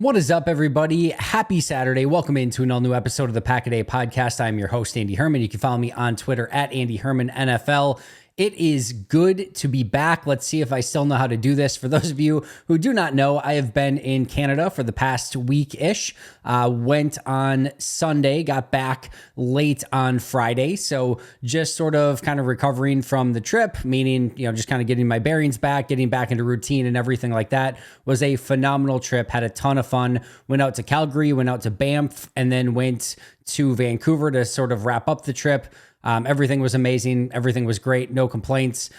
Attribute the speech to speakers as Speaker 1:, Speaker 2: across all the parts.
Speaker 1: What is up, everybody? Happy Saturday. Welcome into an all-new episode of the Pack-A-Day Podcast. I'm your host, Andy Herman. You can follow me on Twitter at Andy Herman NFL. It is good to be back. Let's see if I still know how to do this. For those of you who do not know, I have been in Canada for the past week-ish. Went on Sunday, got back late on Friday. So just sort of kind of recovering from the trip, meaning, just kind of getting my bearings back, getting back into routine and everything like that. Was a phenomenal trip. Had a ton of fun. Went out to Calgary, went out to Banff, and then went to Vancouver to sort of wrap up the trip. Everything was amazing. Everything was great. No complaints.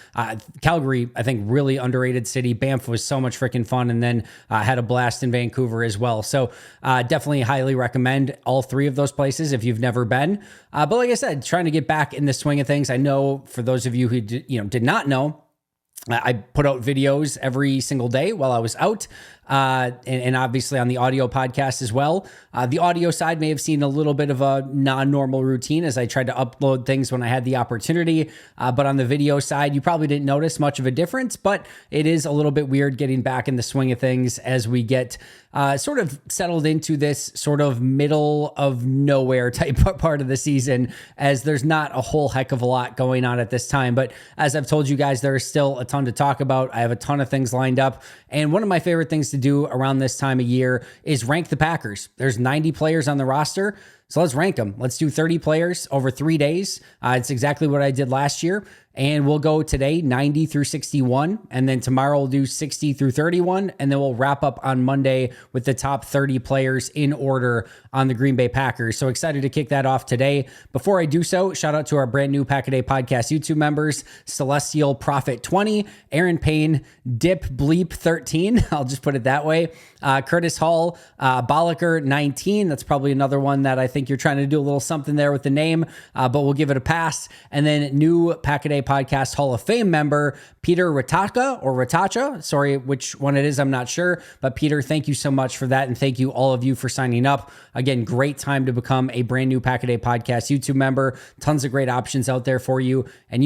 Speaker 1: Calgary, I think, really underrated city. Banff was so much freaking fun. And then had a blast in Vancouver as well. So definitely highly recommend all three of those places if you've never been. But like I said, trying to get back in the swing of things. I know for those of you who did not know, I put out videos every single day while I was out, and obviously on the audio podcast as well. The audio side may have seen a little bit of a non-normal routine as I tried to upload things when I had the opportunity. But on the video side, you probably didn't notice much of a difference, but it is a little bit weird getting back in the swing of things as we get sort of settled into this sort of middle of nowhere type part of the season, as there's not a whole heck of a lot going on at this time. But as I've told you guys, there is still a ton to talk about. I have a ton of things lined up. And one of my favorite things to do around this time of year is rank the Packers. There's 90 players on the roster. So let's rank them. Let's do 30 players over 3 days. It's exactly what I did last year. And we'll go today 90 through 61. And then tomorrow we'll do 60 through 31. And then we'll wrap up on Monday with the top 30 players in order on the Green Bay Packers. So excited to kick that off today. Before I do so, shout out to our brand new Pack-A-Day Podcast YouTube members, Celestial Prophet 20, Aaron Payne, Dip Bleep 13. I'll just put it that way. Curtis Hall, Bolliker 19. That's probably another one that I think you're trying to do a little something there with the name, but we'll give it a pass. And then new Pack-A-Day Podcast Hall of Fame member, Peter Ratacha. Sorry, which one it is, I'm not sure. But Peter, thank you so much for that. And thank you all of you for signing up. Again, great time to become a brand new Pack-A-Day Podcast YouTube member. Tons of great options out there for you. And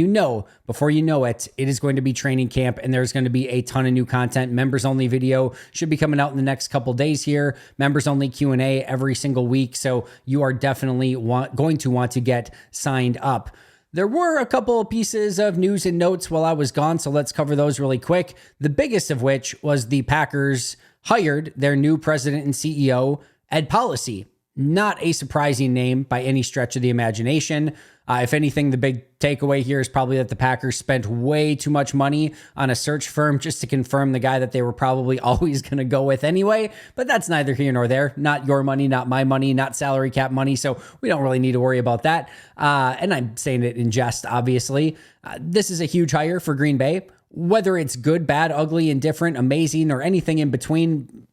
Speaker 1: before you know it, it is going to be training camp and there's going to be a ton of new content. Members only video should be coming out in the next couple days here. Members only Q&A every single week. So you are definitely going to want to get signed up. There were a couple of pieces of news and notes while I was gone, so let's cover those really quick. The biggest of which was the Packers hired their new president and CEO, Ed Policy. Not a surprising name by any stretch of the imagination. If anything, the big takeaway here is probably that the Packers spent way too much money on a search firm just to confirm the guy that they were probably always going to go with anyway. But that's neither here nor there. Not your money, not my money, not salary cap money. So we don't really need to worry about that. And I'm saying it in jest, obviously. This is a huge hire for Green Bay. Whether it's good, bad, ugly, indifferent, amazing, or anything in between,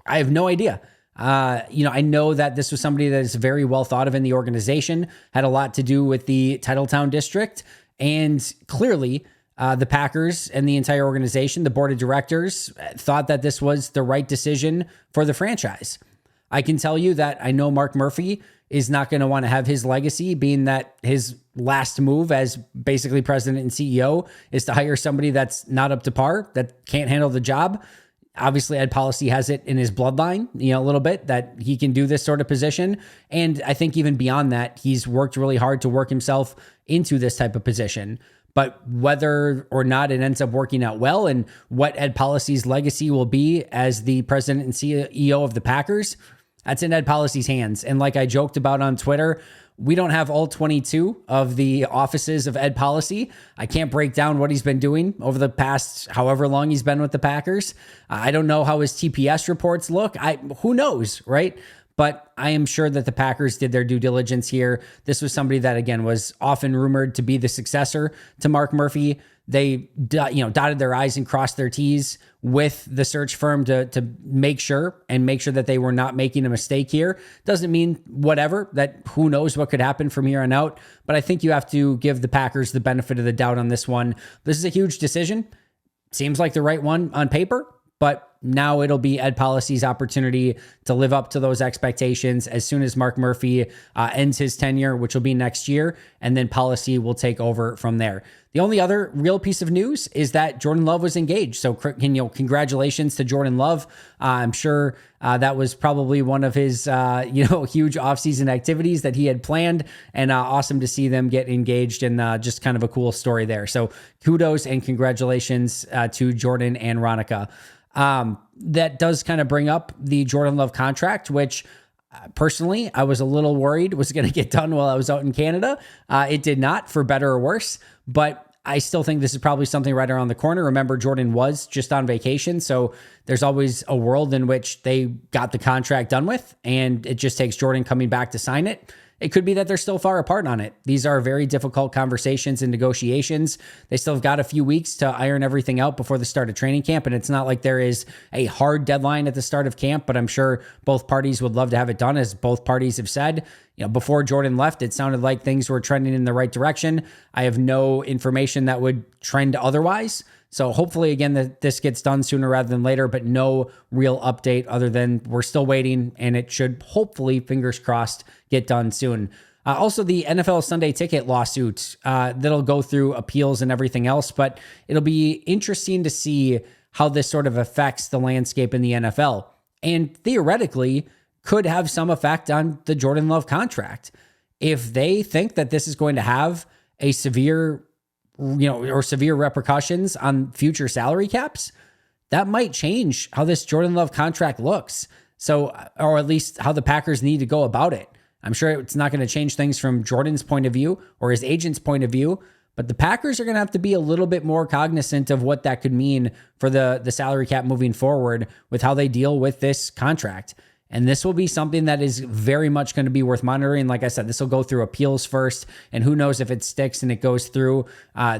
Speaker 1: I have no idea. I know that this was somebody that is very well thought of in the organization, had a lot to do with the Titletown district, and clearly the Packers and the entire organization, the board of directors, thought that this was the right decision for the franchise. I can tell you that I know Mark Murphy is not going to want to have his legacy being that his last move as basically president and CEO is to hire somebody that's not up to par, that can't handle the job. Obviously, Ed Policy has it in his bloodline, a little bit, that he can do this sort of position. And I think even beyond that, he's worked really hard to work himself into this type of position. But whether or not it ends up working out well and what Ed Policy's legacy will be as the president and CEO of the Packers, that's in Ed Policy's hands. And like I joked about on Twitter, we don't have all 22 of the offices of Ed Policy. I can't break down what he's been doing over the past however long he's been with the Packers. I don't know how his TPS reports look. Who knows, right? But I am sure that the Packers did their due diligence here. This was somebody that, again, was often rumored to be the successor to Mark Murphy. They dotted their I's and crossed their T's with the search firm to make sure that they were not making a mistake here. Doesn't mean whatever, that who knows what could happen from here on out. But I think you have to give the Packers the benefit of the doubt on this one. This is a huge decision. Seems like the right one on paper, but now it'll be Ed Policy's opportunity to live up to those expectations as soon as Mark Murphy ends his tenure, which will be next year, and then Policy will take over from there. The only other real piece of news is that Jordan Love was engaged. So, congratulations to Jordan Love. I'm sure that was probably one of his, huge offseason activities that he had planned, and awesome to see them get engaged, and just kind of a cool story there. So, kudos and congratulations to Jordan and Ronica. That does kind of bring up the Jordan Love contract, which personally I was a little worried was going to get done while I was out in Canada. It did not, for better or worse, but I still think this is probably something right around the corner. Remember, Jordan was just on vacation, so there's always a world in which they got the contract done with, and it just takes Jordan coming back to sign it. It could be that they're still far apart on it. These are very difficult conversations and negotiations. They still have got a few weeks to iron everything out before the start of training camp, and it's not like there is a hard deadline at the start of camp, but I'm sure both parties would love to have it done, as both parties have said. Before Jordan left, it sounded like things were trending in the right direction. I have no information that would trend otherwise. So hopefully, again, that this gets done sooner rather than later, but no real update other than we're still waiting, and it should hopefully, fingers crossed, get done soon. Also, the NFL Sunday Ticket lawsuit, that'll go through appeals and everything else, but it'll be interesting to see how this sort of affects the landscape in the NFL, and theoretically could have some effect on the Jordan Love contract. If they think that this is going to have a severe repercussions on future salary caps, that might change how this Jordan Love contract looks. So, or at least how the Packers need to go about it. I'm sure it's not going to change things from Jordan's point of view or his agent's point of view, but the Packers are going to have to be a little bit more cognizant of what that could mean for the salary cap moving forward with how they deal with this contract. And this will be something that is very much going to be worth monitoring. Like I said, this will go through appeals first, and who knows if it sticks and it goes through.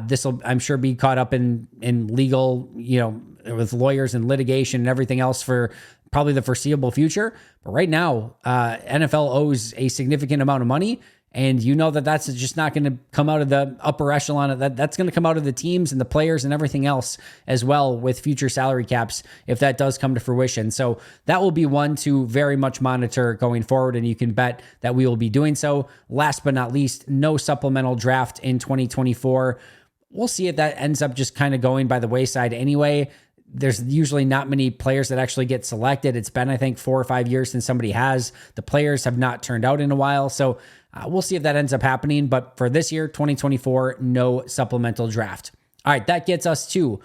Speaker 1: This will, I'm sure, be caught up in legal, with lawyers and litigation and everything else for probably the foreseeable future. But right now, NFL owes a significant amount of money. And that's just not going to come out of the upper echelon. That's going to come out of the teams and the players and everything else as well with future salary caps if that does come to fruition. So that will be one to very much monitor going forward, and you can bet that we will be doing so. Last but not least, no supplemental draft in 2024. We'll see if that ends up just kind of going by the wayside anyway. There's usually not many players that actually get selected. It's been, I think, 4 or 5 years since somebody has. The players have not turned out in a while. So we'll see if that ends up happening. But for this year, 2024, no supplemental draft. All right, that gets us to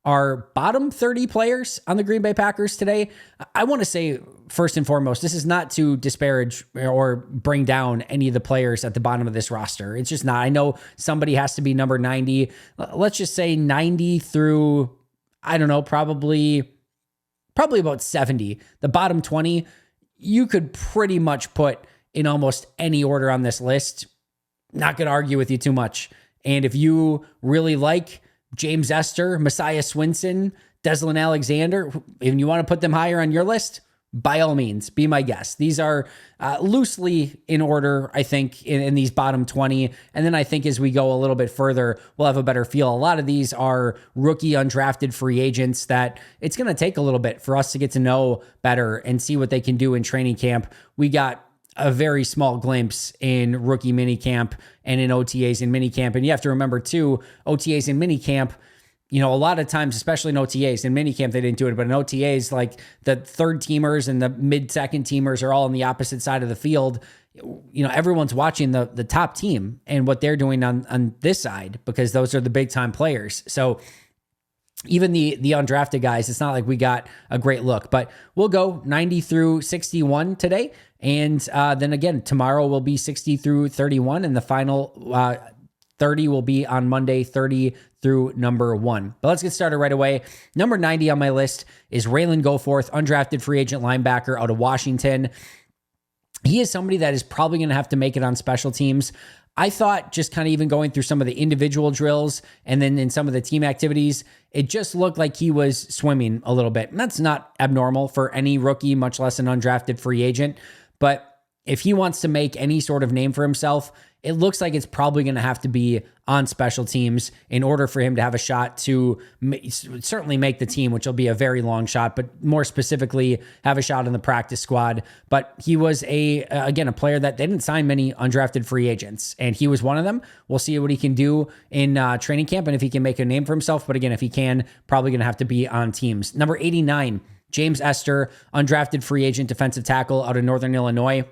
Speaker 1: our bottom 30 players on the Green Bay Packers today. I want to say, first and foremost, this is not to disparage or bring down any of the players at the bottom of this roster. It's just not. I know somebody has to be number 90. Let's just say 90 through, I don't know, probably about 70. The bottom 20, you could pretty much put in almost any order on this list. Not going to argue with you too much. And if you really like James Esther, Messiah Swinson, Deslin Alexander, and you want to put them higher on your list, by all means, be my guest. These are loosely in order, I think, in these bottom 20. And then I think as we go a little bit further, we'll have a better feel. A lot of these are rookie undrafted free agents that it's going to take a little bit for us to get to know better and see what they can do in training camp. We got a very small glimpse in rookie minicamp and in OTAs and minicamp. And you have to remember too, OTAs and minicamp, a lot of times, especially in OTAs, in minicamp, they didn't do it, but in OTAs, like the third teamers and the mid-second teamers are all on the opposite side of the field. Everyone's watching the top team and what they're doing on this side, because those are the big time players. So even the undrafted guys, it's not like we got a great look, but we'll go 90 through 61 today. And then again, tomorrow will be 60 through 31, and the final 30 will be on Monday, 30 through number 1. But let's get started right away. Number 90 on my list is Raylan Goforth, undrafted free agent linebacker out of Washington. He is somebody that is probably going to have to make it on special teams. I thought just kind of even going through some of the individual drills and then in some of the team activities, it just looked like he was swimming a little bit. And that's not abnormal for any rookie, much less an undrafted free agent. But if he wants to make any sort of name for himself it looks like it's probably going to have to be on special teams in order for him to have a shot to certainly make the team, which will be a very long shot, but more specifically have a shot in the practice squad. But he was again, a player that they didn't sign many undrafted free agents, and he was one of them. We'll see what he can do in training camp and if he can make a name for himself. But again, if he can, probably going to have to be on teams. Number 89, James Esther, undrafted free agent defensive tackle out of Northern Illinois.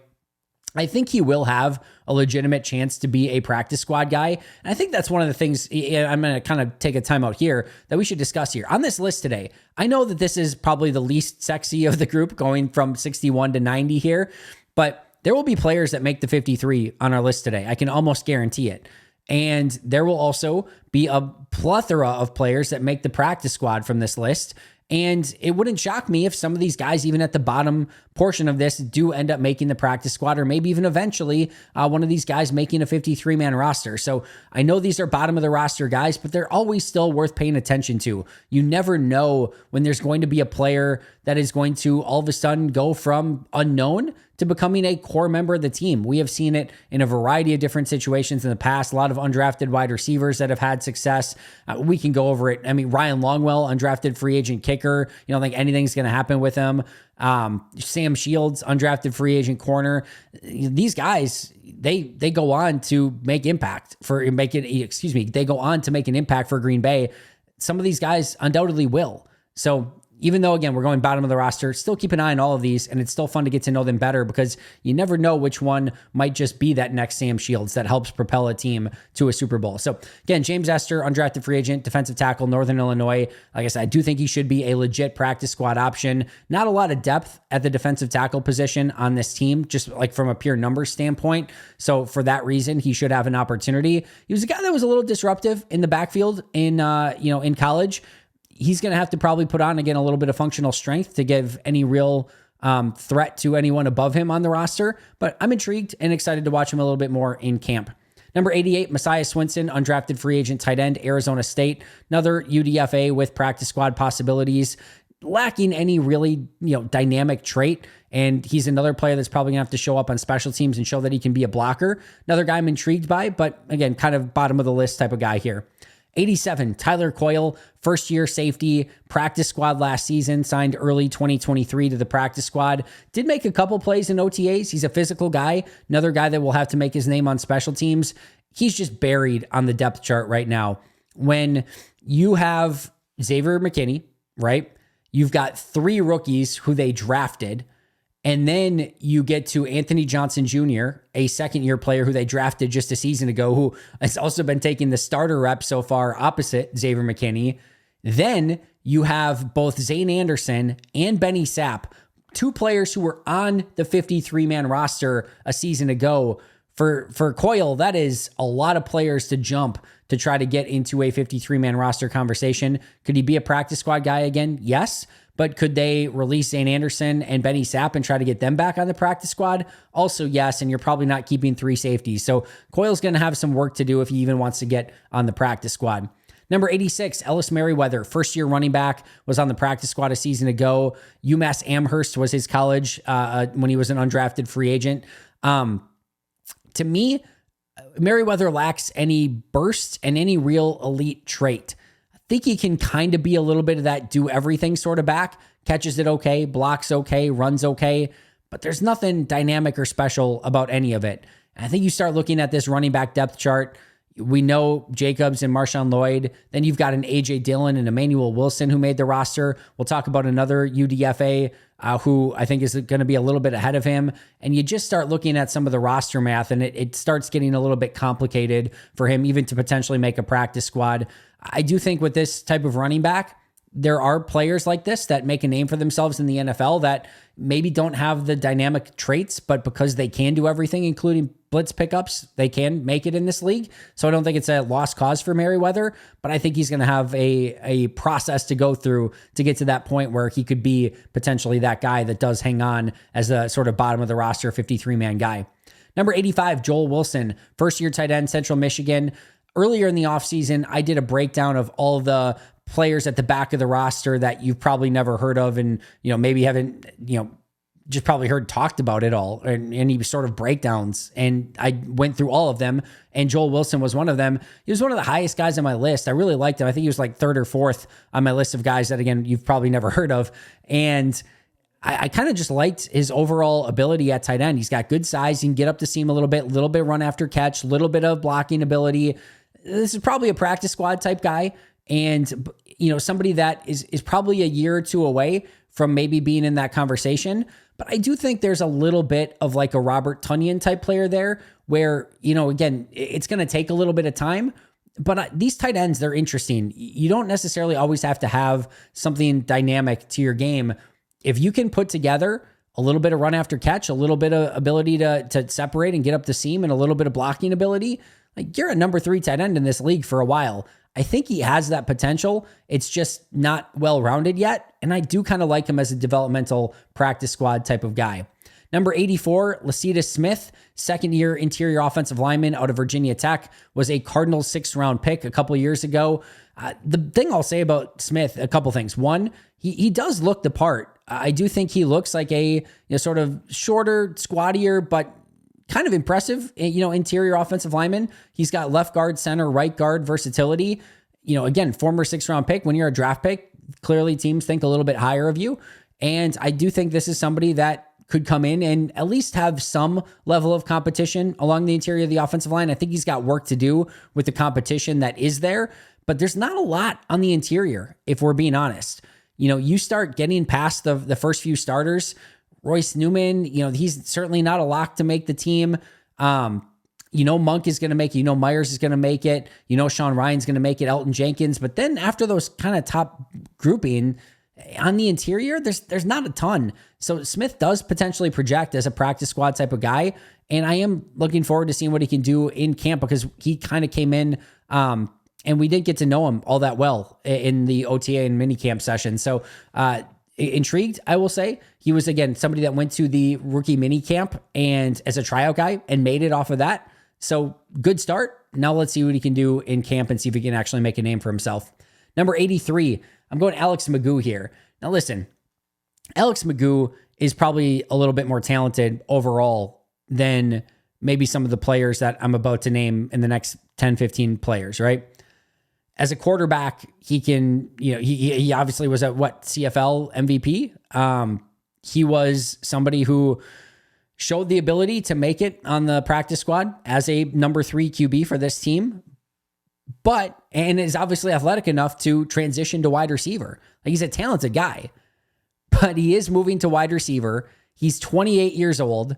Speaker 1: I think he will have a legitimate chance to be a practice squad guy. And I think that's one of the things I'm going to kind of take a time out here that we should discuss here. On this list today, I know that this is probably the least sexy of the group, going from 61 to 90 here, but there will be players that make the 53 on our list today. I can almost guarantee it. And there will also be a plethora of players that make the practice squad from this list. And it wouldn't shock me if some of these guys, even at the bottom portion of this, do end up making the practice squad, or maybe even eventually one of these guys making a 53-man roster. So I know these are bottom of the roster guys, but they're always still worth paying attention to. You never know when there's going to be a player that is going to all of a sudden go from unknown to becoming a core member of the team. We have seen it in a variety of different situations in the past. A lot of undrafted wide receivers that have had success. We can go over it. I mean, Ryan Longwell, undrafted free agent kicker. You don't think anything's going to happen with him. Sam Shields, undrafted free agent corner. These guys, they go on to make impact they go on to make an impact for Green Bay. Some of these guys undoubtedly will. So even though, again, we're going bottom of the roster, still keep an eye on all of these, and it's still fun to get to know them better because you never know which one might just be that next Sam Shields that helps propel a team to a Super Bowl. So, again, James Esther, undrafted free agent, defensive tackle, Northern Illinois. Like I said, I do think he should be a legit practice squad option. Not a lot of depth at the defensive tackle position on this team, just like from a pure numbers standpoint. So, for that reason, he should have an opportunity. He was a guy that was a little disruptive in the backfield in college. He's going to have to probably put on, again, a little bit of functional strength to give any real threat to anyone above him on the roster. But I'm intrigued and excited to watch him a little bit more in camp. Number 88, Messiah Swinson, undrafted free agent tight end, Arizona State. Another UDFA with practice squad possibilities, lacking any really dynamic trait. And he's another player that's probably going to have to show up on special teams and show that he can be a blocker. Another guy I'm intrigued by, but again, kind of bottom of the list type of guy here. 87, Tyler Coyle, first-year safety, practice squad last season, signed early 2023 to the practice squad. Did make a couple plays in OTAs. He's a physical guy, another guy that will have to make his name on special teams. He's just buried on the depth chart right now. When you have Xavier McKinney, right? You've got 3 rookies who they drafted. And then you get to Anthony Johnson Jr., a second-year player who they drafted just a season ago, who has also been taking the starter rep so far opposite Xavier McKinney. Then you have both Zane Anderson and Benny Sapp, 2 players who were on the 53-man roster a season ago. For Coyle, that is a lot of players to jump to try to get into a 53-man roster conversation. Could he be a practice squad guy again? Yes. But could they release Zane Anderson and Benny Sapp and try to get them back on the practice squad? Also, yes, and you're probably not keeping 3 safeties. So Coyle's going to have some work to do if he even wants to get on the practice squad. Number 86, Ellis Merriweather, first-year running back, was on the practice squad a season ago. UMass Amherst was his college when he was an undrafted free agent. To me, Merriweather lacks any burst and any real elite trait. Think he can kind of be a little bit of that do everything sort of back, catches it okay, blocks okay, runs okay, but there's nothing dynamic or special about any of it. And I think you start looking at this running back depth chart. We know Jacobs and Marshawn Lloyd. Then you've got an A.J. Dillon and Emmanuel Wilson who made the roster. We'll talk about another UDFA who I think is going to be a little bit ahead of him. And you just start looking at some of the roster math, and it starts getting a little bit complicated for him even to potentially make a practice squad. I do think with this type of running back, there are players like this that make a name for themselves in the NFL that maybe don't have the dynamic traits, but because they can do everything, including blitz pickups, they can make it in this league. So I don't think it's a lost cause for Merriweather, but I think he's going to have a process to go through to get to that point where he could be potentially that guy that does hang on as a sort of bottom of the roster 53-man guy. Number 85, Joel Wilson, first-year tight end, Central Michigan. Earlier in the offseason, I did a breakdown of all the players at the back of the roster that you've probably never heard of and, maybe haven't, just probably heard talked about it all and any sort of breakdowns. And I went through all of them, and Joel Wilson was one of them. He was one of the highest guys on my list. I really liked him. I think he was like third or fourth on my list of guys that, again, you've probably never heard of. And I kind of just liked his overall ability at tight end. He's got good size. He can get up the seam a little bit run after catch, little bit of blocking ability. This is probably a practice squad type guy. And, somebody that is probably a year or two away from maybe being in that conversation. But I do think there's a little bit of like a Robert Tonyan type player there where, again, it's going to take a little bit of time. But these tight ends, they're interesting. You don't necessarily always have to have something dynamic to your game. If you can put together a little bit of run after catch, a little bit of ability to separate and get up the seam, and a little bit of blocking ability, like you're a number 3 tight end in this league for a while. I think he has that potential. It's just not well-rounded yet. And I do kind of like him as a developmental practice squad type of guy. Number 84, Lacita Smith, second-year interior offensive lineman out of Virginia Tech, was a Cardinals 6th-round pick a couple years ago. The thing I'll say about Smith, a couple things. One, he does look the part. I do think he looks like a sort of shorter, squattier, but kind of impressive, interior offensive lineman. He's got left guard, center, right guard versatility. Again, former 6th-round pick. When you're a draft pick, clearly teams think a little bit higher of you. And I do think this is somebody that could come in and at least have some level of competition along the interior of the offensive line. I think he's got work to do with the competition that is there, but there's not a lot on the interior, if we're being honest. You start getting past the first few starters. Royce Newman, he's certainly not a lock to make the team. Monk is going to make it. Myers is going to make it. Sean Ryan's going to make it. Elton Jenkins. But then after those kind of top grouping on the interior, there's not a ton. So Smith does potentially project as a practice squad type of guy. And I am looking forward to seeing what he can do in camp, because he kind of came in and we didn't get to know him all that well in the OTA and minicamp session. So intrigued, I will say. He was, again, somebody that went to the rookie minicamp and as a tryout guy and made it off of that. So good start. Now let's see what he can do in camp and see if he can actually make a name for himself. Number 83, I'm going Alex Magoo here. Now listen, Alex Magoo is probably a little bit more talented overall than maybe some of the players that I'm about to name in the next 10, 15 players, right? As a quarterback, he can, he obviously was a CFL MVP. He was somebody who showed the ability to make it on the practice squad as a number 3 QB for this team, and is obviously athletic enough to transition to wide receiver. Like, he's a talented guy, but he is moving to wide receiver. He's 28 years old,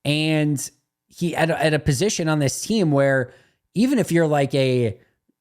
Speaker 1: and he at a position on this team where even if you're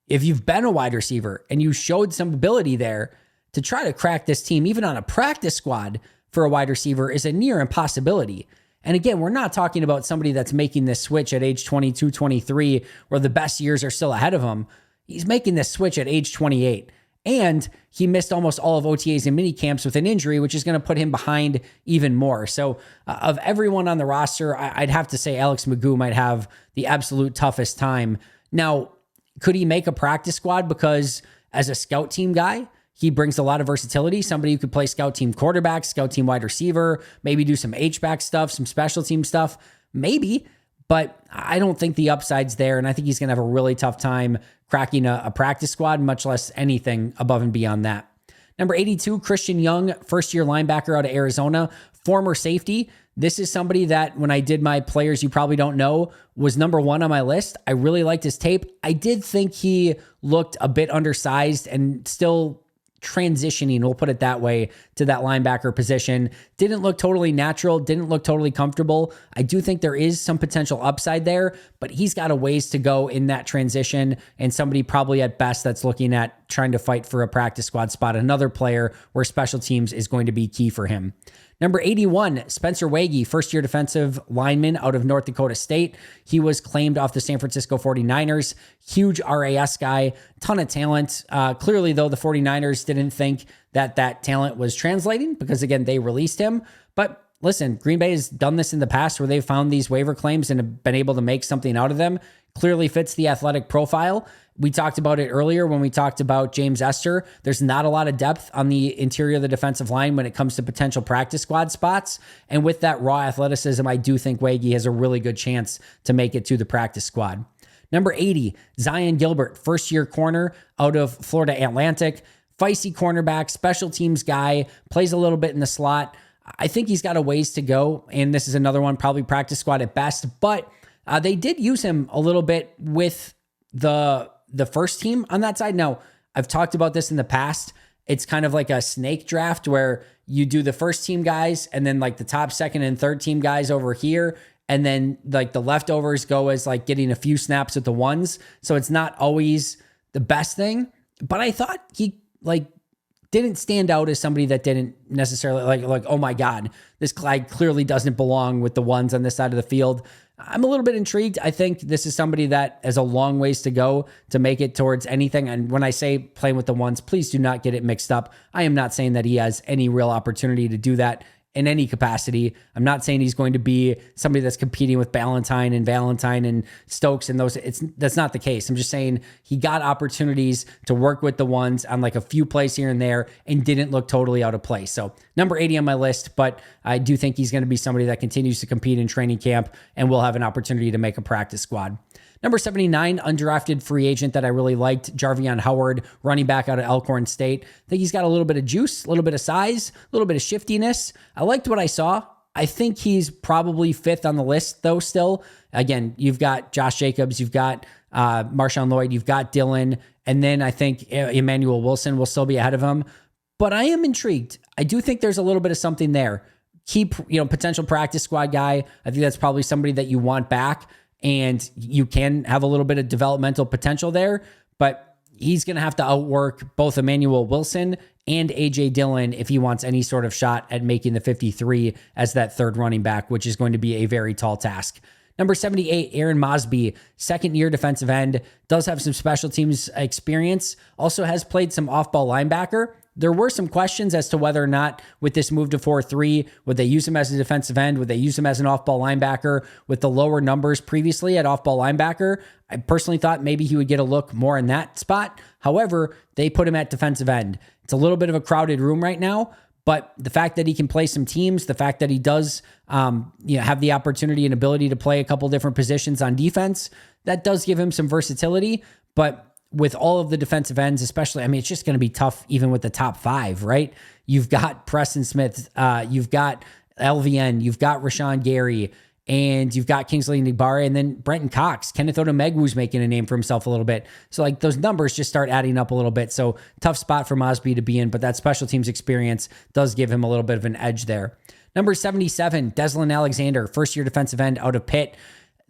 Speaker 1: if you've been a wide receiver and you showed some ability there, to try to crack this team, even on a practice squad for a wide receiver, is a near impossibility. And again, we're not talking about somebody that's making this switch at age 22, 23, where the best years are still ahead of him. He's making this switch at age 28. And he missed almost all of OTAs and mini camps with an injury, which is going to put him behind even more. So of everyone on the roster, I'd have to say Alex Magoo might have the absolute toughest time. Now, could he make a practice squad? Because as a scout team guy, he brings a lot of versatility. Somebody who could play scout team quarterback, scout team wide receiver, maybe do some H-back stuff, some special team stuff, maybe. But I don't think the upside's there, and I think he's going to have a really tough time cracking a practice squad, much less anything above and beyond that. Number 82, Christian Young, first-year linebacker out of Arizona, former safety. This is somebody that, when I did my players you probably don't know, was number 1 on my list. I really liked his tape. I did think he looked a bit undersized and still transitioning, we'll put it that way, to that linebacker position. Didn't look totally natural, didn't look totally comfortable. I do think there is some potential upside there, but he's got a ways to go in that transition, and somebody probably at best that's looking at trying to fight for a practice squad spot. Another player where special teams is going to be key for him. Number 81, Spencer Wagee, first-year defensive lineman out of North Dakota State. He was claimed off the San Francisco 49ers. Huge RAS guy, ton of talent. Clearly, though, the 49ers didn't think that talent was translating because, again, they released him. But listen, Green Bay has done this in the past where they've found these waiver claims and have been able to make something out of them. clearly fits the athletic profile. We talked about it earlier when we talked about James Esther. There's not a lot of depth on the interior of the defensive line when it comes to potential practice squad spots. And with that raw athleticism, I do think Waggy has a really good chance to make it to the practice squad. Number 80, Zion Gilbert, first-year corner out of Florida Atlantic. Feisty cornerback, special teams guy, plays a little bit in the slot. I think he's got a ways to go, and this is another one, probably practice squad at best. But they did use him a little bit with the first team on that side. Now, I've talked about this in the past. It's kind of like a snake draft where you do the first team guys and then like the top second and third team guys over here. And then like the leftovers go as like getting a few snaps with the ones. So it's not always the best thing. But I thought he like didn't stand out as somebody that didn't necessarily like, oh my God, this guy clearly doesn't belong with the ones on this side of the field. I'm a little bit intrigued. I think this is somebody that has a long ways to go to make it towards anything. And when I say playing with the ones, please do not get it mixed up. I am not saying that he has any real opportunity to do that in any capacity. I'm not saying he's going to be somebody that's competing with Valentine and Stokes and those. That's not the case. I'm just saying he got opportunities to work with the ones on like a few plays here and there and didn't look totally out of place. So number 80 on my list, but I do think he's going to be somebody that continues to compete in training camp and will have an opportunity to make a practice squad. Number 79, undrafted free agent that I really liked, Jarvion Howard, running back out of Elkhorn State. I think he's got a little bit of juice, a little bit of size, a little bit of shiftiness. I liked what I saw. I think he's probably fifth on the list, though, still. Again, you've got Josh Jacobs, you've got Marshawn Lloyd, you've got Dylan, and then I think Emmanuel Wilson will still be ahead of him. But I am intrigued. I do think there's a little bit of something there. Keep, potential practice squad guy. I think that's probably somebody that you want back. And you can have a little bit of developmental potential there, but he's going to have to outwork both Emmanuel Wilson and AJ Dillon if he wants any sort of shot at making the 53 as that third running back, which is going to be a very tall task. Number 78, Aaron Mosby, second-year defensive end, does have some special teams experience, also has played some off-ball linebacker. There were some questions as to whether or not with this move to 4-3, would they use him as a defensive end? Would they use him as an off-ball linebacker? With the lower numbers previously at off-ball linebacker, I personally thought maybe he would get a look more in that spot. However, they put him at defensive end. It's a little bit of a crowded room right now, but the fact that he can play some teams, the fact that he does have the opportunity and ability to play a couple different positions on defense, that does give him some versatility. But with all of the defensive ends, especially, it's just going to be tough even with the top five, right? You've got Preston Smith, you've got LVN, you've got Rashawn Gary, and you've got Kingsley Nigbare, and then Brenton Cox. Kenneth Odumegwu's making a name for himself a little bit. So like those numbers just start adding up a little bit. So tough spot for Mosby to be in, but that special teams experience does give him a little bit of an edge there. Number 77, Deslin Alexander, first-year defensive end out of Pitt.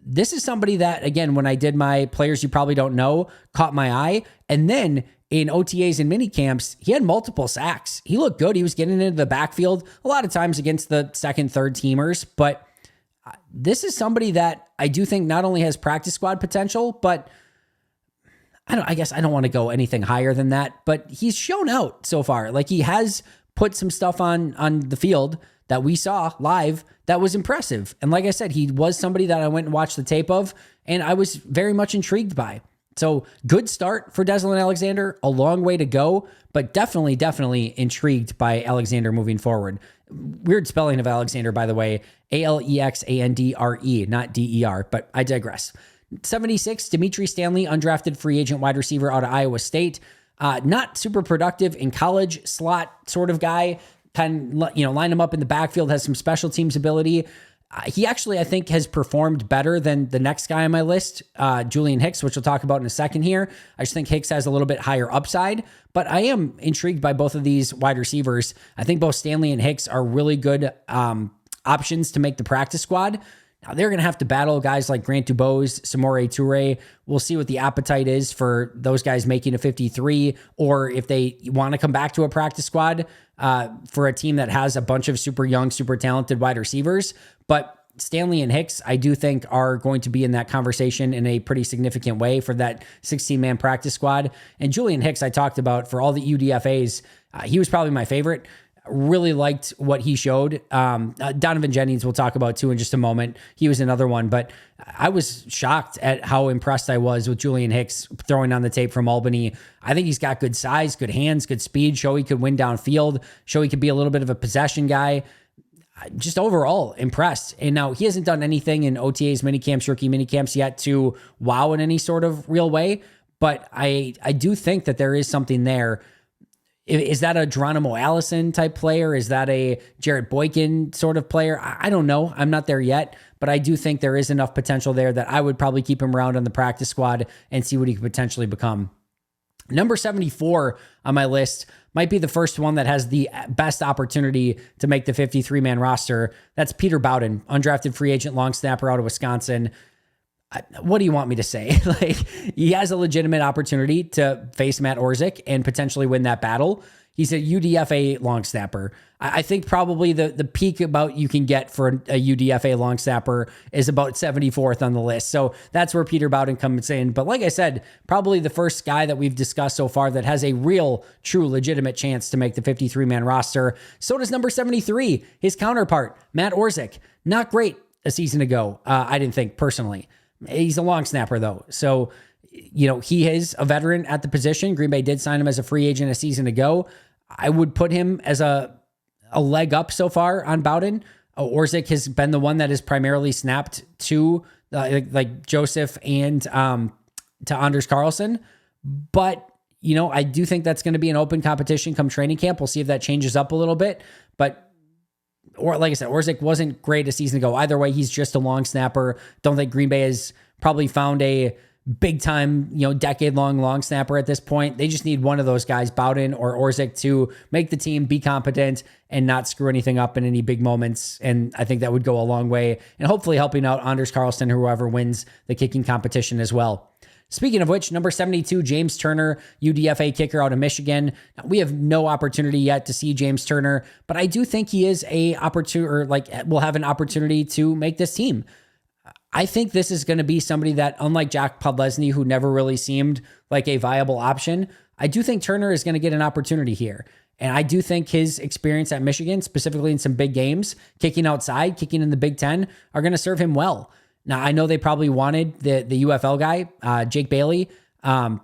Speaker 1: This is somebody that, again, when I did my players you probably don't know, caught my eye. And then in OTAs and mini camps, he had multiple sacks. He looked good. He was getting into the backfield a lot of times against the second, third teamers. But this is somebody that I do think not only has practice squad potential, but I guess I don't want to go anything higher than that. But he's shown out so far. Like he has put some stuff on the field that we saw live that was impressive. And like I said, he was somebody that I went and watched the tape of, and I was very much intrigued by. So good start for Deslin Alexander, a long way to go, but definitely intrigued by Alexander moving forward. Weird spelling of Alexander, by the way, Alexandre, not DER, but I digress. 76, Dimitri Stanley, undrafted free agent wide receiver out of Iowa State. Not super productive in college, slot sort of guy. Kind of, line him up in the backfield, has some special teams ability. He actually, I think, has performed better than the next guy on my list, Julian Hicks, which we'll talk about in a second here. I just think Hicks has a little bit higher upside, but I am intrigued by both of these wide receivers. I think both Stanley and Hicks are really good options to make the practice squad. Now, they're going to have to battle guys like Grant Dubose, Samori Toure. We'll see what the appetite is for those guys making a 53, or if they want to come back to a practice squad for a team that has a bunch of super young, super talented wide receivers. But Stanley and Hicks, I do think, are going to be in that conversation in a pretty significant way for that 16-man practice squad. And Julian Hicks, I talked about for all the UDFAs, he was probably my favorite. Really liked what he showed. Donovan Jennings we'll talk about too in just a moment. He was another one, but I was shocked at how impressed I was with Julian Hicks throwing on the tape from Albany. I think he's got good size, good hands, good speed, show he could win downfield, show he could be a little bit of a possession guy. Just overall impressed. And now he hasn't done anything in OTAs, minicamps, rookie minicamps yet to wow in any sort of real way. But I do think that there is something there. Is that a Geronimo Allison type player? Is that a Jarrett Boykin sort of player? I don't know. I'm not there yet, but I do think there is enough potential there that I would probably keep him around on the practice squad and see what he could potentially become. Number 74 on my list might be the first one that has the best opportunity to make the 53-man roster. That's Peter Bowden, undrafted free agent long snapper out of Wisconsin. What do you want me to say? Like, he has a legitimate opportunity to face Matt Orzik and potentially win that battle. He's a UDFA long snapper. I think probably the peak about you can get for a UDFA long snapper is about 74th on the list. So that's where Peter Bowden comes in. But like I said, probably the first guy that we've discussed so far that has a real, true, legitimate chance to make the 53-man roster. So does number 73, his counterpart, Matt Orzik. Not great a season ago, I didn't think personally. He's a long snapper, though. So, he is a veteran at the position. Green Bay did sign him as a free agent a season ago. I would put him as a leg up so far on Bowden. Orzik has been the one that has primarily snapped to like Joseph and to Anders Carlson. But, I do think that's going to be an open competition come training camp. We'll see if that changes up a little bit. Or like I said, Orzik wasn't great a season ago. Either way, he's just a long snapper. Don't think Green Bay has probably found a big time, decade-long long snapper at this point. They just need one of those guys, Bowden or Orzik, to make the team be competent and not screw anything up in any big moments. And I think that would go a long way and hopefully helping out Anders Carlson, whoever wins the kicking competition as well. Speaking of which, number 72, James Turner, UDFA kicker out of Michigan. Now, we have no opportunity yet to see James Turner, but I do think he is will have an opportunity to make this team. I think this is going to be somebody that, unlike Jack Podlesny, who never really seemed like a viable option, I do think Turner is going to get an opportunity here. And I do think his experience at Michigan, specifically in some big games, kicking outside, kicking in the Big Ten, are going to serve him well. Now, I know they probably wanted the UFL guy, Jake Bailey. It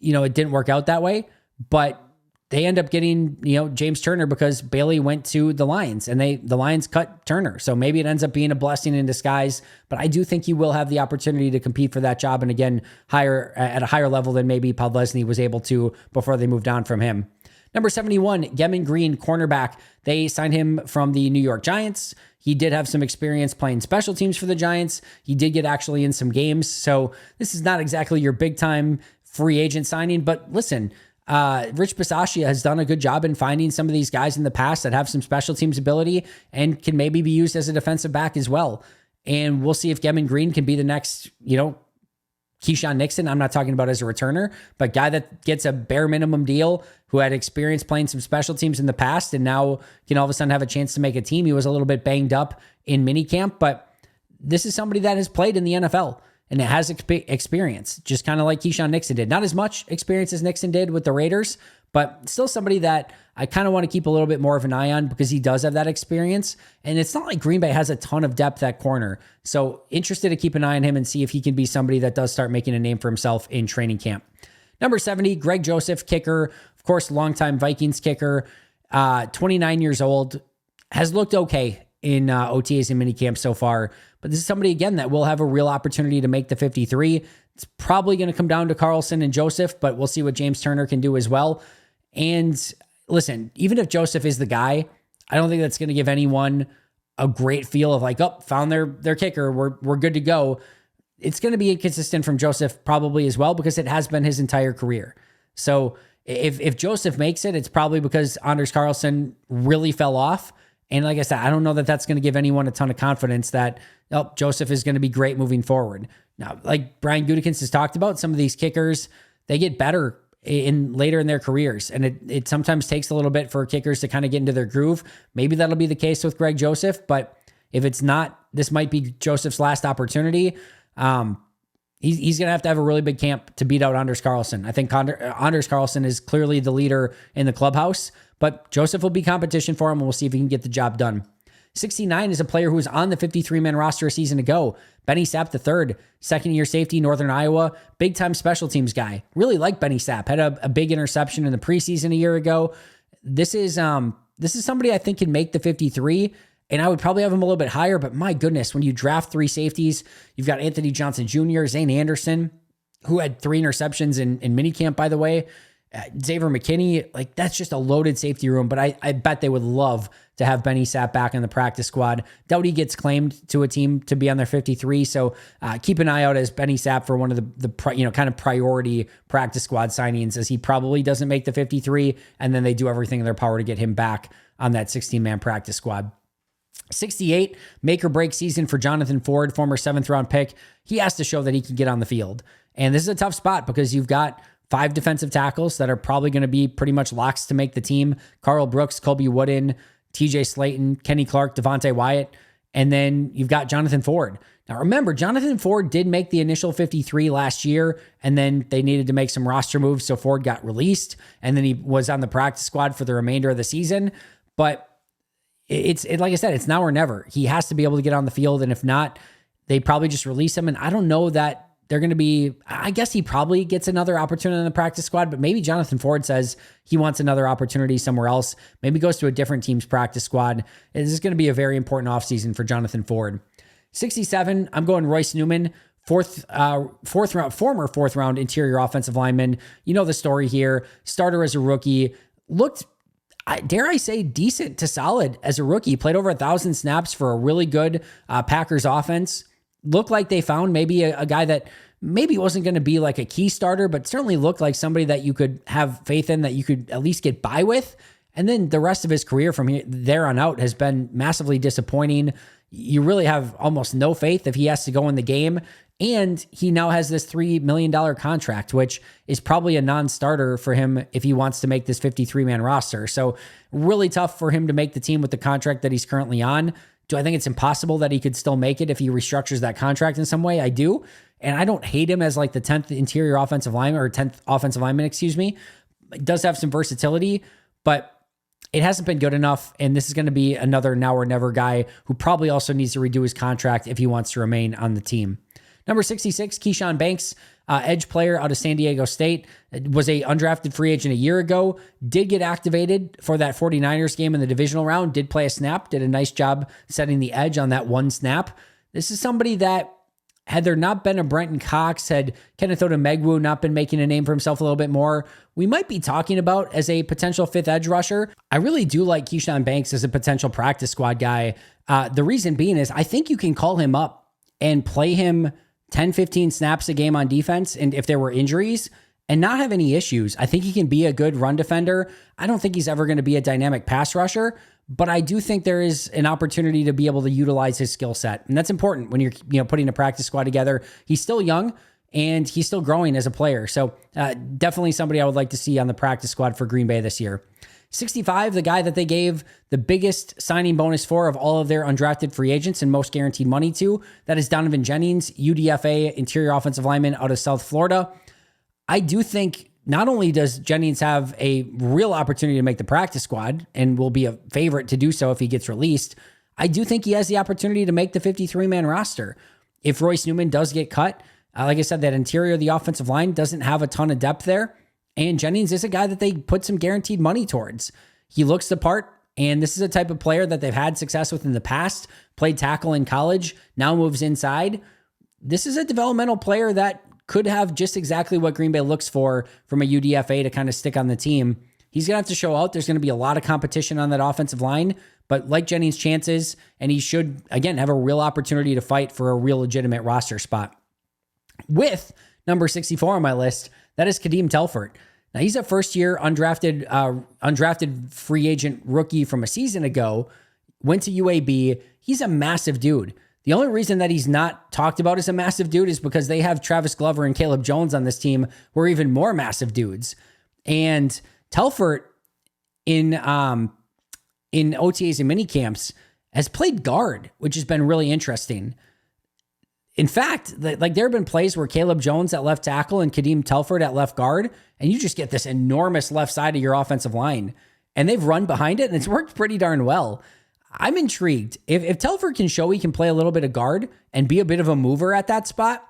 Speaker 1: didn't work out that way, but they end up getting, James Turner because Bailey went to the Lions and the Lions cut Turner. So maybe it ends up being a blessing in disguise, but I do think he will have the opportunity to compete for that job. And again, at a higher level than maybe Podlesny was able to before they moved on from him. Number 71, Gemmin Green, cornerback. They signed him from the New York Giants. He did have some experience playing special teams for the Giants. He did get actually in some games. So this is not exactly your big time free agent signing, but listen, Rich Bisaccia has done a good job in finding some of these guys in the past that have some special teams ability and can maybe be used as a defensive back as well. And we'll see if Gemmin Green can be the next, Keyshawn Nixon. I'm not talking about as a returner, but guy that gets a bare minimum deal, who had experience playing some special teams in the past and now can all of a sudden have a chance to make a team. He was a little bit banged up in minicamp, but this is somebody that has played in the NFL and it has experience, just kind of like Keyshawn Nixon did. Not as much experience as Nixon did with the Raiders, but still somebody that I kind of want to keep a little bit more of an eye on because he does have that experience. And it's not like Green Bay has a ton of depth at corner. So interested to keep an eye on him and see if he can be somebody that does start making a name for himself in training camp. Number 70, Greg Joseph, kicker. Of course, longtime Vikings kicker, 29 years old, has looked okay in OTAs and minicamp so far. But this is somebody, again, that will have a real opportunity to make the 53. It's probably going to come down to Carlson and Joseph, but we'll see what James Turner can do as well. And listen, even if Joseph is the guy, I don't think that's going to give anyone a great feel of like, oh, found their kicker. We're good to go. It's going to be inconsistent from Joseph probably as well because it has been his entire career. So if Joseph makes it, it's probably because Anders Carlson really fell off. And like I said, I don't know that that's going to give anyone a ton of confidence that Joseph is going to be great moving forward. Now, like Brian Gutekunst has talked about, some of these kickers, they get better later in their careers. And it sometimes takes a little bit for kickers to kind of get into their groove. Maybe that'll be the case with Greg Joseph, but if it's not, this might be Joseph's last opportunity. He's going to have a really big camp to beat out Anders Carlson. I think Anders Carlson is clearly the leader in the clubhouse, but Joseph will be competition for him, and we'll see if he can get the job done. 69 is a player who was on the 53-man roster a season ago. Benny Sapp III, second-year safety, Northern Iowa, big-time special teams guy. Really like Benny Sapp. Had a big interception in the preseason a year ago. This is somebody I think can make the 53, and I would probably have him a little bit higher, but my goodness, when you draft 3 safeties, you've got Anthony Johnson Jr., Zane Anderson, who had 3 interceptions in minicamp, by the way, Xavier McKinney, like that's just a loaded safety room, but I bet they would love to have Benny Sapp back in the practice squad. Doubt he gets claimed to a team to be on their 53, so keep an eye out as Benny Sapp for one of the kind of priority practice squad signings, as he probably doesn't make the 53, and then they do everything in their power to get him back on that 16-man practice squad. 68, make or break season for Jonathan Ford, former 7th round pick. He has to show that he can get on the field. And this is a tough spot because you've got 5 defensive tackles that are probably going to be pretty much locks to make the team. Carl Brooks, Colby Wooden, TJ Slayton, Kenny Clark, Devontae Wyatt. And then you've got Jonathan Ford. Now remember, Jonathan Ford did make the initial 53 last year, and then they needed to make some roster moves, so Ford got released, and then he was on the practice squad for the remainder of the season. But it's like I said, it's now or never. He has to be able to get on the field, and if not, they probably just release him. And I don't know that they're going to be, I guess he probably gets another opportunity in the practice squad, but maybe Jonathan Ford says he wants another opportunity somewhere else. Maybe goes to a different team's practice squad. This is going to be a very important offseason for Jonathan Ford. 67, I'm going Royce Newman, former 4th round interior offensive lineman. You know the story here. Starter as a rookie. Looked, dare I say, decent to solid as a rookie. Played over 1,000 snaps for a really good Packers offense. Looked like they found maybe a guy that maybe wasn't going to be like a key starter, but certainly looked like somebody that you could have faith in, that you could at least get by with. And then the rest of his career from there on out has been massively disappointing. You really have almost no faith if he has to go in the game. And he now has this $3 million contract, which is probably a non-starter for him if he wants to make this 53-man roster. So really tough for him to make the team with the contract that he's currently on. Do I think it's impossible that he could still make it if he restructures that contract in some way? I do. And I don't hate him as like the 10th interior offensive lineman, or 10th offensive lineman, excuse me. It does have some versatility, but it hasn't been good enough. And this is going to be another now or never guy who probably also needs to redo his contract if he wants to remain on the team. Number 66, Keyshawn Banks, edge player out of San Diego State, was a undrafted free agent a year ago, did get activated for that 49ers game in the divisional round, did play a snap, did a nice job setting the edge on that one snap. This is somebody that, had there not been a Brenton Cox, had Kenneth Odumegwu not been making a name for himself a little bit more, we might be talking about as a potential 5th edge rusher. I really do like Keyshawn Banks as a potential practice squad guy. The reason being is I think you can call him up and play him 10, 15 snaps a game on defense, and if there were injuries, and not have any issues. I think he can be a good run defender. I don't think he's ever going to be a dynamic pass rusher, but I do think there is an opportunity to be able to utilize his skill set. And that's important when you're putting a practice squad together. He's still young and he's still growing as a player. So definitely somebody I would like to see on the practice squad for Green Bay this year. 65, the guy that they gave the biggest signing bonus for of all of their undrafted free agents and most guaranteed money to, that is Donovan Jennings, UDFA interior offensive lineman out of South Florida. I do think not only does Jennings have a real opportunity to make the practice squad and will be a favorite to do so if he gets released, I do think he has the opportunity to make the 53-man roster. If Royce Newman does get cut, like I said, that interior of the offensive line doesn't have a ton of depth there. And Jennings is a guy that they put some guaranteed money towards. He looks the part, and this is a type of player that they've had success with in the past, played tackle in college, now moves inside. This is a developmental player that could have just exactly what Green Bay looks for from a UDFA to kind of stick on the team. He's going to have to show out. There's going to be a lot of competition on that offensive line, but like Jennings' chances, and he should, again, have a real opportunity to fight for a real legitimate roster spot. With number 64 on my list, that is Kadeem Telfort. Now, he's a first-year undrafted free agent rookie from a season ago, went to UAB. He's a massive dude. The only reason that he's not talked about as a massive dude is because they have Travis Glover and Caleb Jones on this team, who are even more massive dudes. And Telfort in OTAs and minicamps has played guard, which has been really interesting. In fact, like there have been plays where Caleb Jones at left tackle and Kadeem Telford at left guard, and you just get this enormous left side of your offensive line. And they've run behind it, and it's worked pretty darn well. I'm intrigued. If Telford can show he can play a little bit of guard and be a bit of a mover at that spot,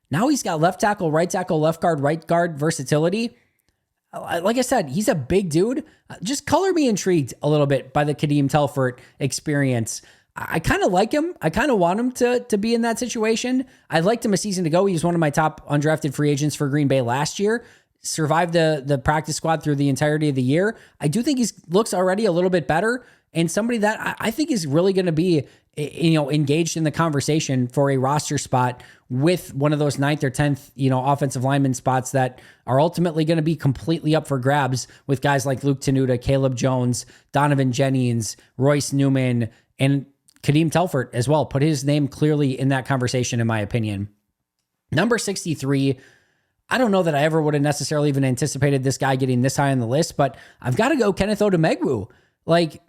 Speaker 1: now he's got left tackle, left guard, right guard versatility. Like I said, he's a big dude. Just color me intrigued a little bit by the Kadeem Telford experience. I kind of like him. I kind of want him to be in that situation. I liked him a season ago. He was one of my top undrafted free agents for Green Bay last year. Survived the practice squad through the entirety of the year. I do think he looks already a little bit better, and somebody that I think is really going to be, engaged in the conversation for a roster spot with one of those 9th or 10th, offensive lineman spots that are ultimately going to be completely up for grabs with guys like Luke Tenuta, Caleb Jones, Donovan Jennings, Royce Newman, and Kadeem Telford as well. Put his name clearly in that conversation, in my opinion. Number 63, I don't know that I ever would have necessarily even anticipated this guy getting this high on the list, but I've got to go Kenneth Odumegwu. Like,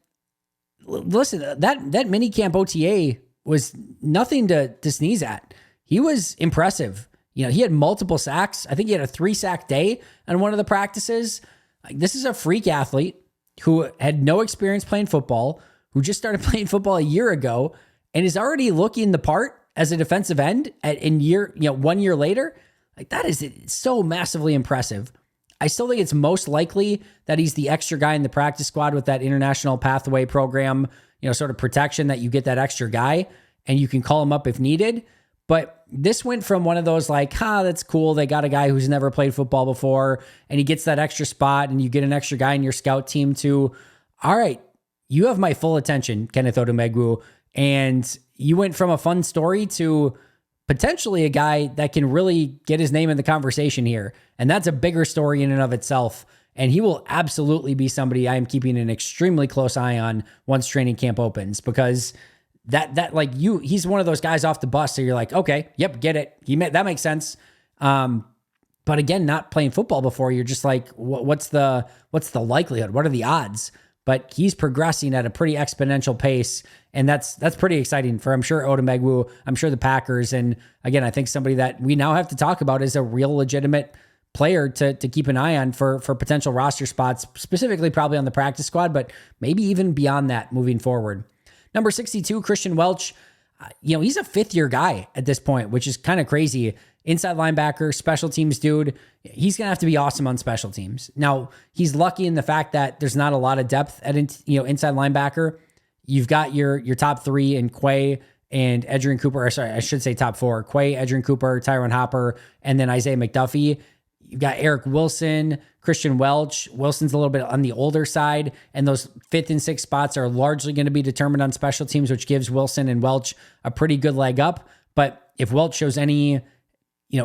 Speaker 1: listen, that mini camp OTA was nothing to sneeze at. He was impressive. He had multiple sacks. I think he had a 3-sack day on one of the practices. Like, this is a freak athlete who had no experience playing football, who just started playing football a year ago and is already looking the part as a defensive end in 1 year later. Like, that is so massively impressive. I still think it's most likely that he's the extra guy in the practice squad with that international pathway program, sort of protection that you get that extra guy and you can call him up if needed. But this went from one of those like, that's cool. They got a guy who's never played football before and he gets that extra spot and you get an extra guy in your scout team to, all right, you have my full attention, Kenneth Odumegwu. And you went from a fun story to potentially a guy that can really get his name in the conversation here. And that's a bigger story in and of itself. And he will absolutely be somebody I am keeping an extremely close eye on once training camp opens, because he's one of those guys off the bus. So you're like, okay, yep, get it. That makes sense. But again, not playing football before, you're just like, what's the likelihood? What are the odds? But he's progressing at a pretty exponential pace, and that's pretty exciting for, I'm sure, Odumegwu, I'm sure the Packers, and again, I think somebody that we now have to talk about is a real legitimate player to keep an eye on for potential roster spots, specifically probably on the practice squad, but maybe even beyond that moving forward. Number 62, Christian Welch. He's a 5th-year guy at this point, which is kind of crazy. Inside linebacker, special teams dude. He's going to have to be awesome on special teams. Now, he's lucky in the fact that there's not a lot of depth at inside linebacker. You've got your top 3 in Quay and Edgerrin Cooper. Or sorry, I should say top 4. Quay, Edgerrin Cooper, Tyron Hopper, and then Isaiah McDuffie. You've got Eric Wilson, Christian Welch. Wilson's a little bit on the older side, and those 5th and 6th spots are largely going to be determined on special teams, which gives Wilson and Welch a pretty good leg up. But if Welch shows any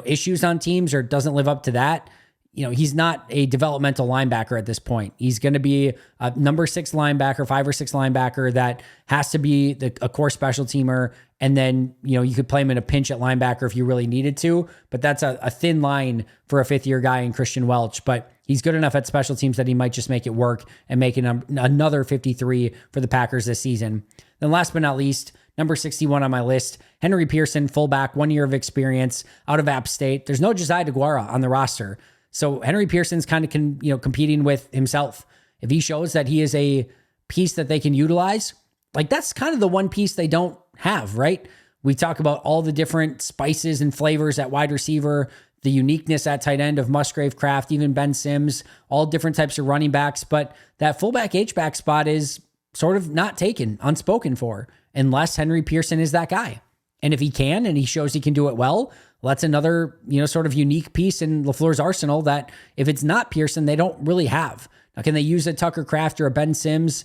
Speaker 1: issues on teams or doesn't live up to that, he's not a developmental linebacker at this point. He's going to be a number 6 linebacker, 5 or 6 linebacker that has to be a core special teamer. And then, you could play him in a pinch at linebacker if you really needed to, but that's a thin line for a 5th-year guy in Christian Welch. But he's good enough at special teams that he might just make it work and make another 53 for the Packers this season. Then last but not least, number 61 on my list, Henry Pearson, fullback, 1 year of experience out of App State. There's no Josiah DeGuara on the roster. So Henry Pearson's kind of competing with himself. If he shows that he is a piece that they can utilize, like that's kind of the one piece they don't have, right? We talk about all the different spices and flavors at wide receiver, the uniqueness at tight end of Musgrave, Kraft, even Ben Sims, all different types of running backs. But that fullback H-back spot is sort of not taken, unspoken for, unless Henry Pearson is that guy. And if he can, and he shows he can do it well, that's another, sort of unique piece in LaFleur's arsenal that if it's not Pearson, they don't really have. Now, can they use a Tucker Kraft or a Ben Sims,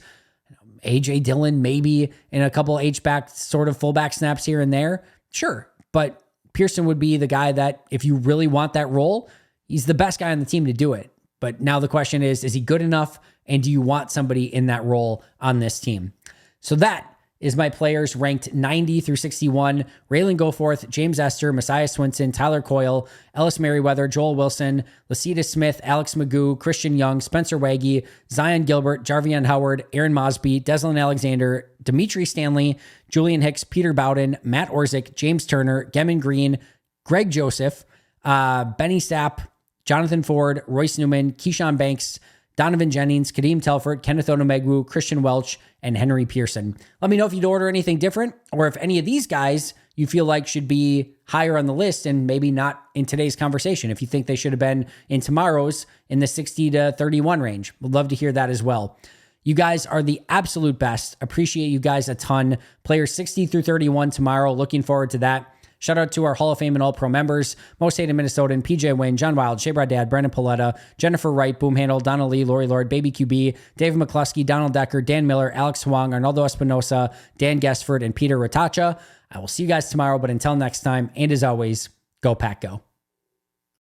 Speaker 1: A.J. Dillon, maybe in a couple H-back sort of fullback snaps here and there? Sure. But Pearson would be the guy that if you really want that role, he's the best guy on the team to do it. But now the question is he good enough? And do you want somebody in that role on this team? So that is my players ranked 90 through 61. Raylan Goforth, James Esther, Messiah Swinson, Tyler Coyle, Ellis Merriweather, Joel Wilson, Lasita Smith, Alex Magoo, Christian Young, Spencer Waggy, Zion Gilbert, Jarvian Howard, Aaron Mosby, Deslin Alexander, Dimitri Stanley, Julian Hicks, Peter Bowden, Matt Orzik, James Turner, Gemmin Green, Greg Joseph, Benny Sapp, Jonathan Ford, Royce Newman, Keyshawn Banks, Donovan Jennings, Kadeem Telford, Kenneth Onomegwu, Christian Welch, and Henry Pearson. Let me know if you'd order anything different or if any of these guys you feel like should be higher on the list and maybe not in today's conversation. If you think they should have been in tomorrow's in the 60 to 31 range, would love to hear that as well. You guys are the absolute best. Appreciate you guys a ton. Players 60 through 31 tomorrow. Looking forward to that. Shout out to our Hall of Fame and All-Pro members, Most Hated Minnesotan, PJ Wynn, John Wild, Shea Broad Dad, Brandon Paletta, Jennifer Wright, Boom Handle, Donna Lee, Lori Lord, Baby QB, David McCluskey, Donald Decker, Dan Miller, Alex Huang, Arnaldo Espinosa, Dan Guestford, and Peter Ratacha. I will see you guys tomorrow, but until next time, and as always, go Pack Go.